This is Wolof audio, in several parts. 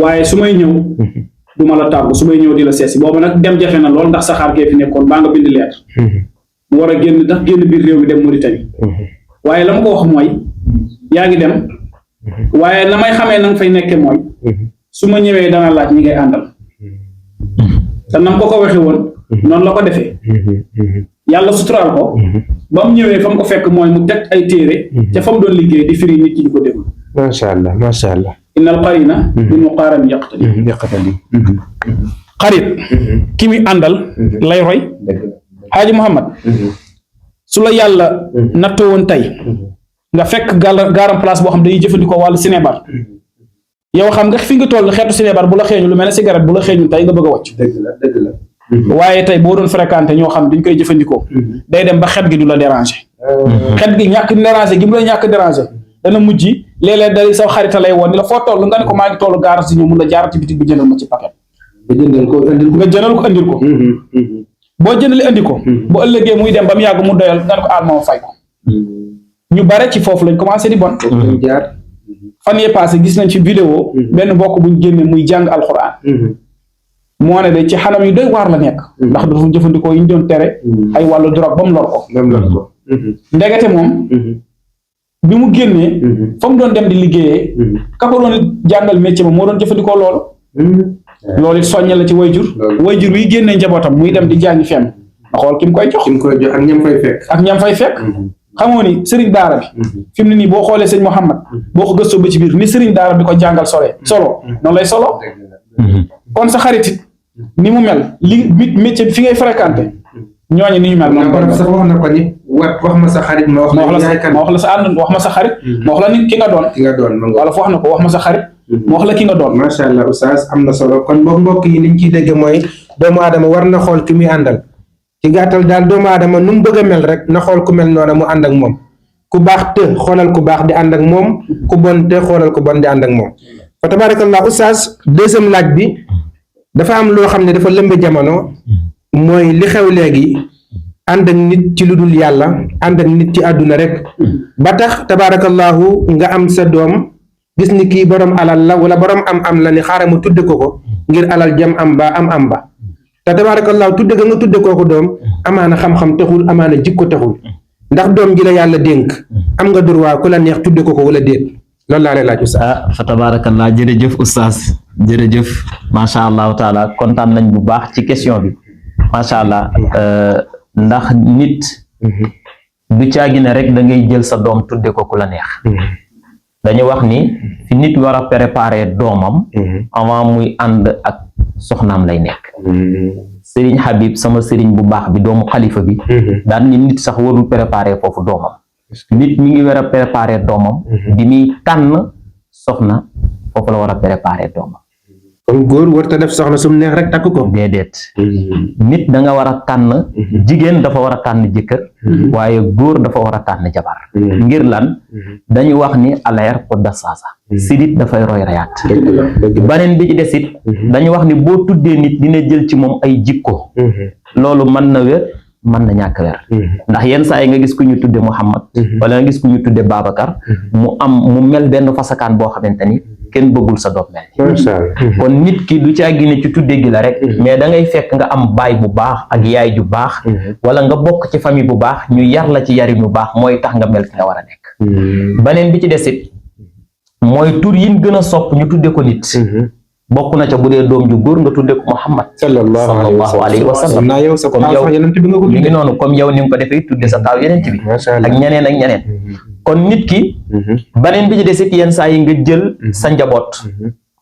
waaye su may ñëw du ma la tàggu su may ñëw di la seesi boobu nag dem jafe na lool ndax saxaar gee fi nekkoon baa nga bind lettre mu war a génn ndax génn biir réew mi dem Mauritanie waaye la ma ko wax mooy yaa ngi dem waaye la may xamee na nga fay nekke mooy su ma ñëwee dana laaj ñi ngay àndal te nam ko waxee woon noonu la ko defee yàlla suturaal ko ba mu ñëwee fa mu ko fekk mooy mu teg ay téere ca fa mu doon liggéey di firi nit ñi di ko déglu macha allah macha allah innal qarina bil muqarani yaqtadi xarit ki muy àndal lay roy Haaji Muhammad su la yàlla nattoo woon tey nga fekk gaaram place boo xam dañuy jëfandikoo wàllu sinébar yow xam nga fi nga toll xeetu sinébar bu la xeeñu lu mel ne cigarette bu la xeeñu tey nga bëgg a wàcc dëgg la waaye tey boo doon fréquenté ñoo xam dañ koy jëfandikoo day dem ba xet gi du la déranger xet gi ñàkk déranger gi mu la ñàkk déranger dana mujj léeg-léeg day sa xarita lay woon ni la foo toll nga ne ko maa ngi toll gaaras si ñëw mun la jaar ci bitig bi jëndal ma ci paquet nga jëndal ko andil ko boo jëndali andi ko bu ëllëgee muy dem ba mu yàgg mu doyal nga ne ko aal ma fay ko ñu bare ci foofu lañ commencé di bon fan yee passé gis nañ ci vidéo benn mbokk buñ génne muy jàng alxuraan moo ne de ci xanam yu doy waar la nekk ndax dafa jëfandikoo yi ñu doon tere ay wàllu drogue ba mu lor ko ndegete moom bi mu génnee fa mu doon dem di liggéeyee ka ko doon jàngal métier ba moo doon jëfandikoo loolu it soññe la ci wayjur wi génnee njabootam muy dem di jàngi fenn nga xool ki mu koy jox ak ñam fay fekk xamoo ni sëriñ daara bi fi mu ne nii boo xoolee sëñ Mouhamad boo ko gëstoo ba ci biir ni sëriñ daara bi ko jàngal solo noonu lay solo kon sa xarit it ni mu mel li métier bi fi ngay fréquenté ñooñu ni ñu mel noonu sax wax na ko ni wax ma sa xarit ma wax la sa ànd wax ma sa xarit ma wax la ni ki nga doon wala fa wax na ko wax ma sa xarit ma wax la ki nga doon macha allah oustaz am na solo kon mbokk yi liñ ciy dégg mooy doomu aadama war na xool ki muy àndal ci gàttal daal doomu aadama nu mu bëgg a mel rek na xool ku mel noonu mu ànd ak moom ku baax te xoolal ku baax di ànd ak moom ku bon te xoolal ku bon di ànd ak moom fa tabarakallah oustaz deuxième laaj bi dafa am loo xam ne dafa lëmbe jamono mooy li xew léegi ànd ak nit ci lu dul yàlla ànd ak nit ci àdduna rek ba tax tabarakallahu nga am sa doom gis ni kii borom alal la wala borom am la ni xaaral ma tudde ko ngir alal jam am ba te tabarakallahu tudde ga nga tudde kooku doom amaana xam-xam taxul amaana jikko taxul ndax doom ji la yàlla dénk am nga droit ku la neex tudde ko wala déet loolu laa lay laaj oustaz. fa tabarakallah jërëjëf oustaz jërëjëf macha allahu taala kontaan nañ bu baax ci question bi macha allah ndax nit du caagi ne rek da ngay jël sa doom tudde ko ku la neex dañu wax ni fi nit war a préparer doomam avant muy ànd ak soxnaam lay nekk Serigne Habib sama Serigne bu baax bi doomu xalifa bi daan ni nit sax warul préparer foofu doomam nit mi ngi war a préparer doomam bi muy tànn soxna foofu la war a préparer doomam kon góor warta def soxna sum neex rek takk ko déedéet nit da nga war a tànn jigéen dafa war a tànn jëkkër waaye góor dafa war a tànn jabar ngir lan dañu wax ni alayer ko dasaasa sidit dafay roy rayaat baneen bi ci desit dañu wax ni boo tuddee nit dina jël ci moom ay jikko loolu mën na wér mën na ñàkk wér ndax yenn saa yi nga gis ku ñu tudde Muhammad wala nga gis ku ñu tudde Babacar mu mel benn fasakaan boo xamante ni kenn bëggul sa doom mel kon nit ki du caa gine ci tudde gi la rek mais da ngay fekk nga am baay bu baax ak yaay ju baax wala nga bokk ci famille bu baax ñu yar la ci yarin bu baax mooy tax nga mel ki nga war a nekk beneen bi ci desit mooy tur yin gën a sopp ñu tudde ko nit bokk na ca bu dee doom ju góor nga tudde ko Muhammad sallallahu alayhi wa sallam comme yow mi ngi noonu comme yow ni nga ko defee tudde sa taaw yeneen bi ak ñeneen kon nit ki beneen bi ci desit yenn saa yi nga jël sa njaboot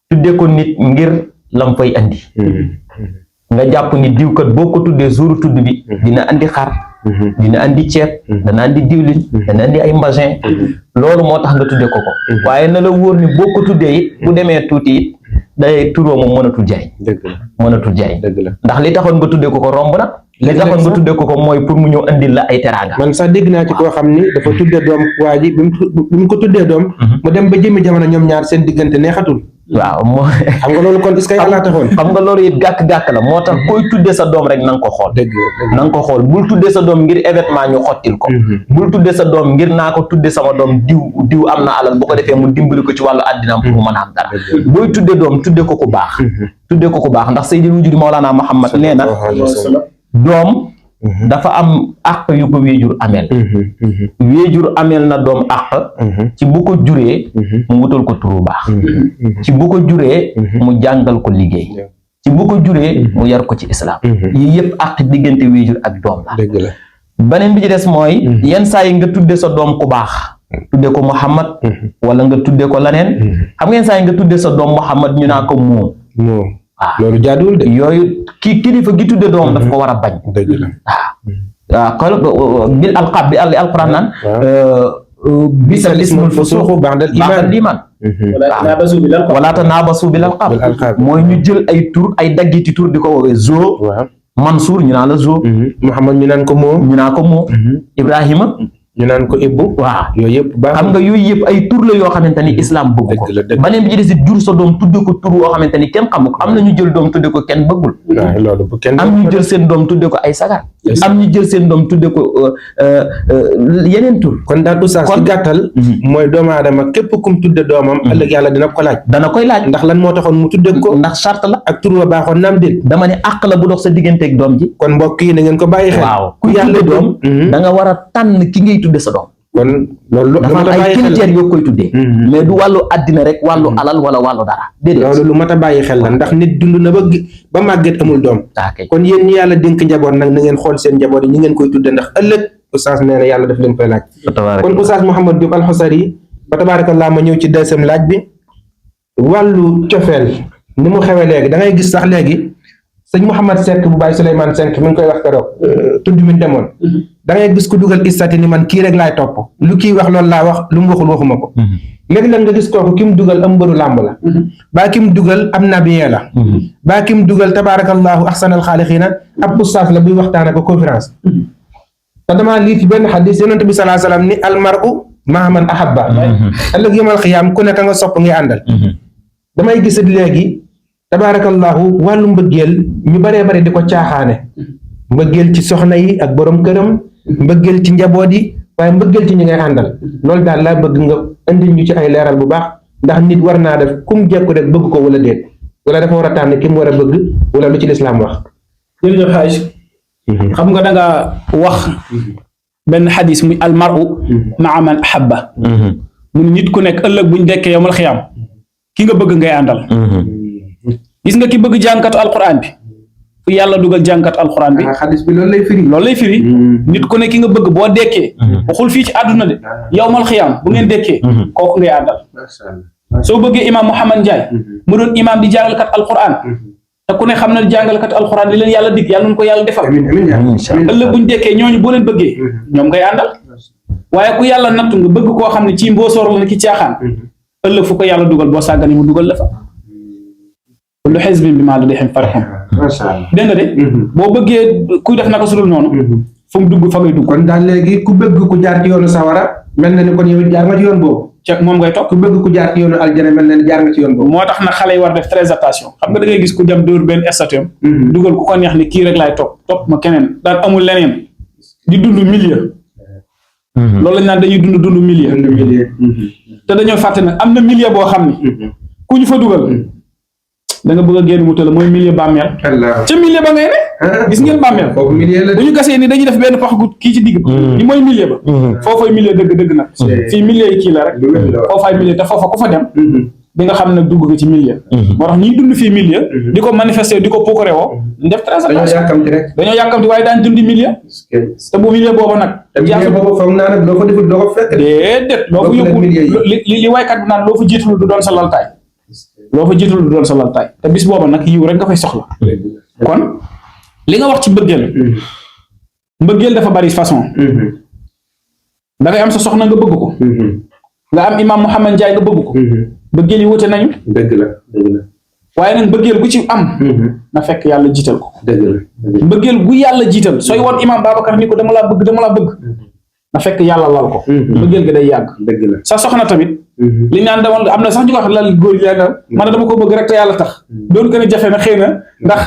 tudde ko nit ngir lam fay andi nga jàpp ni diwkat boo ko tuddee jour tudd bi dina andi xar dina andi ceeb dana andi diwlin dana andi ay mbagin loolu moo tax nga tuddee ko waaye na la wóor ni boo ko tuddee it bu demee tuuti it day turoo moom mënatul jaay ndax li taxoon nga tuddee ko romb na li taxoon nga tuddee ko mooy pour mu ñëw andil la ay teraanga man sax dégg naa ci koo xam ni dafa tuddee doom waa ji bi mu ko tuddee doom mu dem ba jëmi jamono ñoom ñaar seen diggante neexatul waaw moo xam nga loolu kon est-ce que yàlla taxoon. xam nga loolu it gàkk-gàkk la moo tax koy tuddee sa doom rek na nga ko xool. na nga ko xool bul tuddee sa doom ngir événement ñu xottil ko. bul tuddee sa doom ngir naa ko tuddee sama doom diw am na alal bu ko defee mu dimbali ko ci wàllu àddinaam pour mu mën a am dara. booy tuddee doom tuddee ko ku baax. tuddee ko ku baax ndax Seydil Wujudi Mawlana Muhammad nee na doom dafa am àq yu ko wéejur ameel. wéejur ameel na doom àq. ci bu ko juree mu wutal ko turu baax. ci bu ko juree mu jàngal ko liggéey. ci bu ko juree mu yar ko ci islam. yii yëpp àq diggante wéejur ak doom la. dëgg la beneen bi ci des mooy. yenn saa yi nga tudde sa doom ku baax. tudde ko Muhammad wala nga tudde ko leneen. xam nga yenn saa yi nga tudde sa doom Muhammad ñu naa ko moo. loolu jaaduwul de. yooyu kilifa gi tudde doom daf ko war a bañ. dëgg la waaw bil alqab bi alquran naan bisal ismul fusuuq ba'dal iman wala tanaabasu bil alqab mooy ñu jël ay tur ay daggiti tur di ko woowee Zo Mansour ñu naan la Zo Muhammad ñu naan ko moo Ibrahima ñu naan ko Ibbu. waaw yooyu yëpp baax xam nga yooyu yëpp ay tur la yoo xamante ni islam bëgg ko. beneen bi ci des jur sa doom tudde ko tur yoo xamante ni kenn xamu ko am na ñu jël doom tudde ko kenn bëggul. loolu bu kenn am ñu jël seen doom tudde ko ay sagar. am ñu jël seen doom tudde ko yeneen tur. kon daal oustaz ci gàttal. mooy doomu aadama képp kum tudde doomam. ëllëg yàlla dina ko laaj. dana koy laaj ndax lan moo taxoon mu tudde ko. ndax charte la ak tur wa baaxoon naam déet. dama ne àq la bu dox sa digganteeg doom ji. kon mbokk yi na ngeen ko bàyyi xel. waaw ku tudde doom da nga war a tànn ki ngay tudde sa doom. kon loolu dafa am ay critères yoo koy tuddee. mais du wàllu àddina rek wàllu alal wala wàllu dara. déedéet loolu lu mat a bàyyi xel la ndax nit dund na ba màgget amul doom. kon yéen ñi yàlla dénk njaboot nag na ngeen xool seen njaboot yi ñi ngeen koy tudde ndax ëllëg oustaz nee na yàlla daf leen koy laaj. kon oustaz Mouhamed Diop Al Husari ba tabarakallah ma ñëw ci deuxième laaj bi wàllu cofeel ni mu xewee léegi da ngay gis sax léegi sëñ Mouhamed Seck bu Baye Souleymane Seck mi ngi koy wax keroog tudd mi demoon da ngay gis ku dugal istati ni man kii rek laay topp lu kii wax loolu laa wax lu mu waxul waxuma ko léegi-léeg nga gis kooku ki mu dugal am mbëru làmb la baa ki mu dugal am nabiye la baa ki mu dugal tabarakallahu ahsanal xaaliqiina ab ustaas la buy waxtaan ak conférence te damaa lii ci benn xadis yonent bi salaa salaam ni almaru maa man ahabba ëllëg yomal xiyaam ku nekk nga sopp ngay àndal damay gis léegi tabarakallahu wàllu mbëggeel ñu baree bari di ko caaxaane mbëggeel ci soxna yi ak borom këram mbëggeel ci njaboot yi waaye mbëggeel ci ñi ngay àndal loolu daal laa bëgg nga indil ñu ci ay leeral bu baax ndax nit war naa def kum jekku rek bëgg ko wala déet wala dafa war a tànn ki mu war a bëgg wala lu ci lislaam wax. jërëjëf xaaj xam nga da nga wax benn xadis muy almaru maa man ahabba mu nit ku nekk ëllëg buñ dekkee yowmal xiyaam ki nga bëgg ngay àndal gis nga ki bëgg jàngkatu alquran bi fu yàlla dugal jàngkatu alquran bi xadis bi loolu lay firi nit ku ne ki nga bëgg boo dekkee waxul fii ci àdduna de yowmal xiyaam bu ngeen dekkee kooku ngay àndal soo bëggee imam Mouhamed Ndiaye mu doon imam di jàngalkat alquran te ku ne xam na jàngalkat alquran li leen yàlla dig yàlla nañu ko yàlla defal ëllëg buñ dekkee ñooñu boo leen bëggee ñoom ngay àndal waaye ku yàlla nattu nga bëgg koo xam ne ci mboosoor la ne ki caaxaan ëllëg fu ko yàlla dugal boo sàggane mu dugal la fa kullu xisbin bimaa ladayhim farihun dégg nga de boo bëggee kuy def naka sudul noonu fu mu dugg fa ngay dugg kon daal léegi ku bëgg ku jaar ci yoonu sawara mel na ni kon yow jaar nga ci yoon boobu ca moom ngay topp ku bëgg ku jaar ci yoonu aljana mel na ni jaar nga ci yoon boobu moo tax nag xale yi war def très attention xam nga da ngay gis ku dem dóor benn statut dugal ku ko neex ni kii rek laay topp ma keneen daan amul leneen di dund milieu loolu lañ naan dañuy dund milieu te dañoo fàtte nag am na milieu boo xam ni ku ñu fa dugal da nga bëgg a génn mu tëla mooy milieu bàmmeel ca milieu ba ngay ne gis ngeen bàmmeel bu ñu gasee ni dañuy def benn pax gu kii ci digg li mooy milieu ba foofay milieu dëgg nag fii milieu yi kii la rek foofaay milieu te foofa ku fa dem di nga xam ne dugg nga ci milieu moo tax ñiy dund fii milieu di ko manifester di ko puukare woo def très attention dañoo yàkkamti waaye daan dundi milieu te bu milieu booba nag déedéet loo fa yóbbu li waykat bi naan loo fa jiitul du doon sa laltaay du doon sa laltaay te bis booba nag yiw rek nga fay soxla kon li nga wax ci mbëggeel dafa bari façon da ngay am sa soxna nga bëgg ko nga am imam Mouhamed Ndiaye nga bëgg ko mbëggeel yi wute nañu dëgg la waaye nag mbëggeel gu ci am na fekk yàlla jiital ko mbëggeel gu yàlla jiital sooy woon imam Babacar ni ko dama laa bëgg na fekk yàlla lal ko mbëggeel gi day yàgg dëgg la sa soxna tamit li naan demoon am na sax ñu ko wax lal góor yi man dama ko bëgg rek te yàlla tax doon gën a jafe na xëy na ndax